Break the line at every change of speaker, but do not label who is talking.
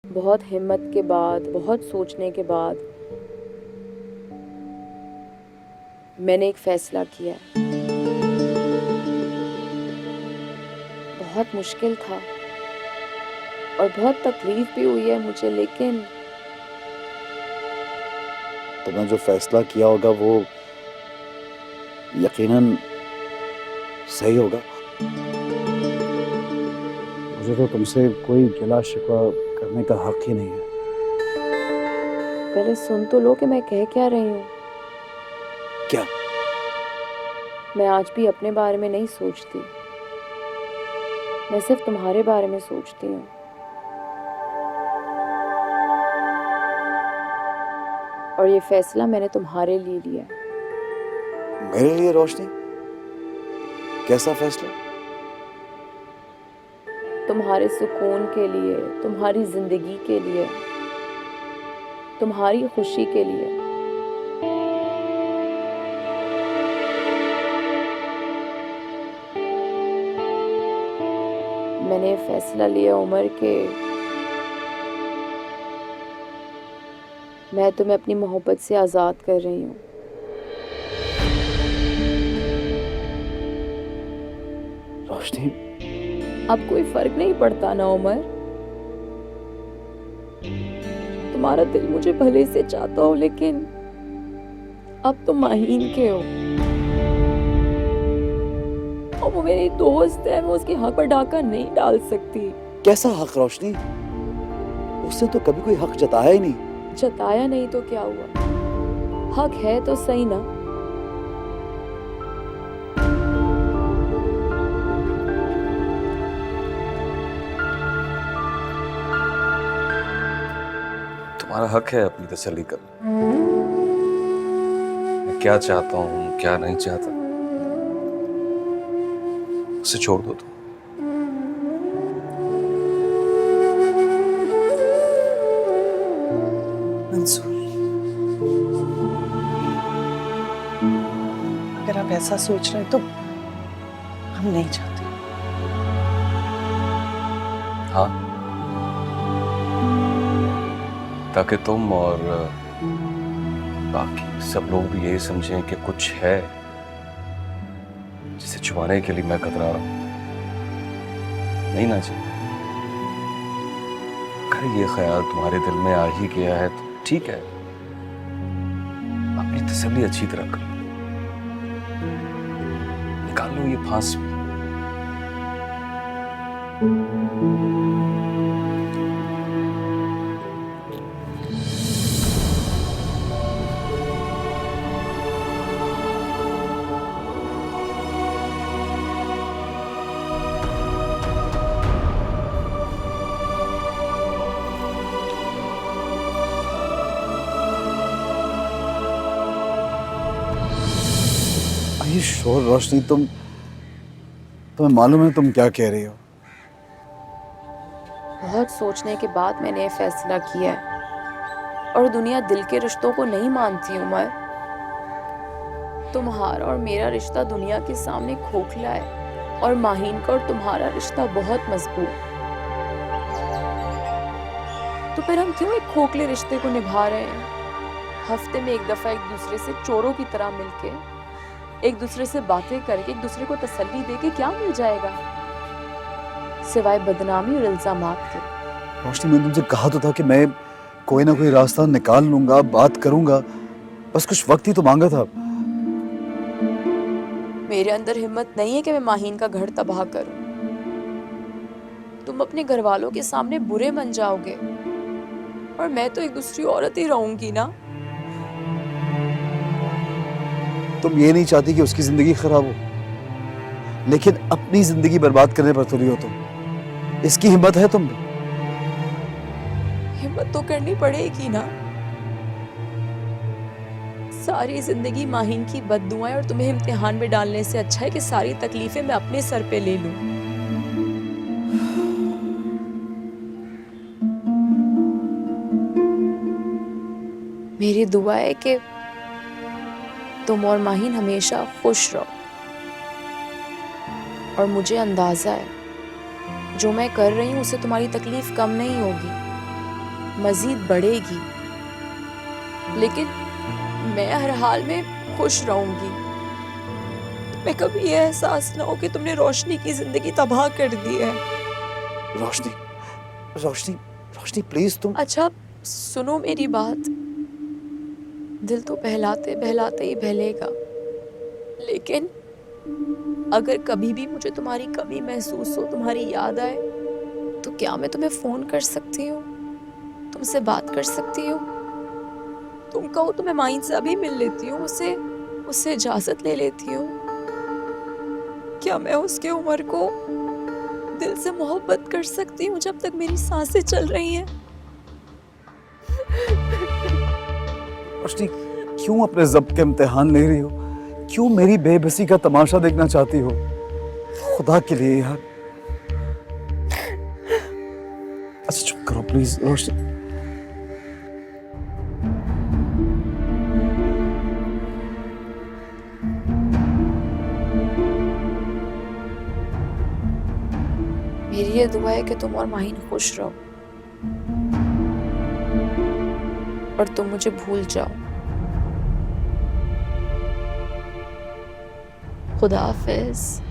बहुत हिम्मत के बाद, बहुत सोचने के बाद मैंने एक फैसला किया है। बहुत मुश्किल था और बहुत तकलीफ भी हुई है मुझे, लेकिन
तुमने जो फैसला किया होगा वो यकीनन सही होगा। मुझे तो तुमसे कोई गिला शिकवा करने का हक ही नहीं है।
पहले सुन तो लो कि मैं कह क्या रही हूँ।
क्या?
मैं आज भी अपने बारे में नहीं सोचती, मैं सिर्फ तुम्हारे बारे में सोचती हूँ। और ये फैसला मैंने तुम्हारे लिए लिया है।
मेरे लिए रोशनी? कैसा फैसला?
तुम्हारे सुकून के लिए, तुम्हारी जिंदगी के लिए, तुम्हारी खुशी के लिए। मैंने फैसला लिया उमर के मैं तुम्हें अपनी मोहब्बत से आज़ाद कर रही हूँ।
रोशनी,
अब कोई फर्क नहीं पड़ता ना उमर। तुम्हारा दिल मुझे भले से चाहता हो, लेकिन अब तुम माहीन के हो और वो मेरी दोस्त है, मैं उसके हक पर डाका नहीं डाल सकती।
कैसा हक रोशनी? उसने तो कभी कोई हक जताया ही नहीं।
जताया नहीं तो क्या हुआ, हक है तो सही ना।
तुम्हारा हक है अपनी तसल्ली करना। मैं क्या चाहता हूँ, क्या नहीं चाहता, उसे छोड़ दो तुम।
मंसूर, अगर आप ऐसा सोच रहे हैं तो हम नहीं चाहते।
हाँ, ताकि तुम और बाकी सब लोग भी यही समझें कि कुछ है जिसे छुपाने के लिए मैं कतरा रहा हूं। नहीं ना जी, अगर ये ख्याल तुम्हारे दिल में आ ही गया है तो ठीक है, अपनी तसल्ली अच्छी तरह कर लो, निकाल लो ये फांस भी।
ये शोर रोशनी, तुम्हें मालूम है तुम क्या कह रही हो?
बहुत सोचने के बाद मैंने ये फैसला किया है। और दुनिया दिल के रिश्तों को नहीं मानती उमर। तुम्हारा और मेरा रिश्ता दुनिया के सामने खोखला है, और माहीन का और तुम्हारा रिश्ता बहुत मजबूत। तो फिर हम क्यों एक खोखले रिश्ते को निभा रहे हैं? हफ्ते में एक दफा एक दूसरे से चोरों की तरह मिलके, एक दूसरे से बातें करके, एक दूसरे को तसल्ली देके क्या मिल जाएगा सिवाय बदनामी और इल्जामात के?
रोशनी, मैंने तुमसे कहा तो था कि मैं कोई ना कोई रास्ता निकाल लूंगा, बात करूंगा। बस कुछ वक्त ही तो मांगा था।
मेरे अंदर हिम्मत नहीं है कि मैं माहीन का घर तबाह करूं। तुम अपने घर वालों के सामने बुरे मन जाओगे, और मैं तो एक दूसरी औरत ही रहूंगी ना।
तुम ये नहीं चाहती कि उसकी जिंदगी खराब हो, लेकिन अपनी जिंदगी बर्बाद करने पर तुली हो तुम। इसकी हिम्मत है तुम में?
हिम्मत तो करनी पड़ेगी ना। सारी जिंदगी माहीन की बद्दुआएं और तुम्हें इम्तिहान में डालने से अच्छा है कि सारी तकलीफें मैं अपने सर पे ले लूं। मेरी दुआ है कि तुम और माहीन हमेशा खुश रहो। और मुझे अंदाजा है जो मैं कर रही हूँ उससे तुम्हारी तकलीफ कम नहीं होगी, मजीद बढ़ेगी। लेकिन मैं हर हाल में खुश रहूंगी। तुम्हें कभी ये एहसास ना हो कि तुमने रोशनी की जिंदगी तबाह कर दी है।
रोशनी, रोशनी, रोशनी प्लीज तुम।
अच्छा सुनो मेरी बात, दिल तो बहलाते बहलाते ही बहलेगा, लेकिन अगर कभी भी मुझे तुम्हारी कमी महसूस हो, तुम्हारी याद आए, तो क्या मैं तुम्हें फोन कर सकती हूँ, तुमसे बात कर सकती हूँ? तुम कहो तो मैं माइन से अभी मिल लेती हूँ, उससे इजाजत ले लेती हूँ। क्या मैं उसके उम्र को दिल से मोहब्बत कर सकती हूँ जब तक मेरी सांसें चल रही हैं?
रोशनी, क्यों अपने ज़ब्त के इम्तिहान ले रही हो? क्यों मेरी बेबसी का तमाशा देखना चाहती हो? खुदा के लिए यार। अच्छा चुप करो प्लीज रोशनी।
मेरी ये दुआ है कि तुम और माहीन खुश रहो और तुम मुझे भूल जाओ। खुदा हाफिज।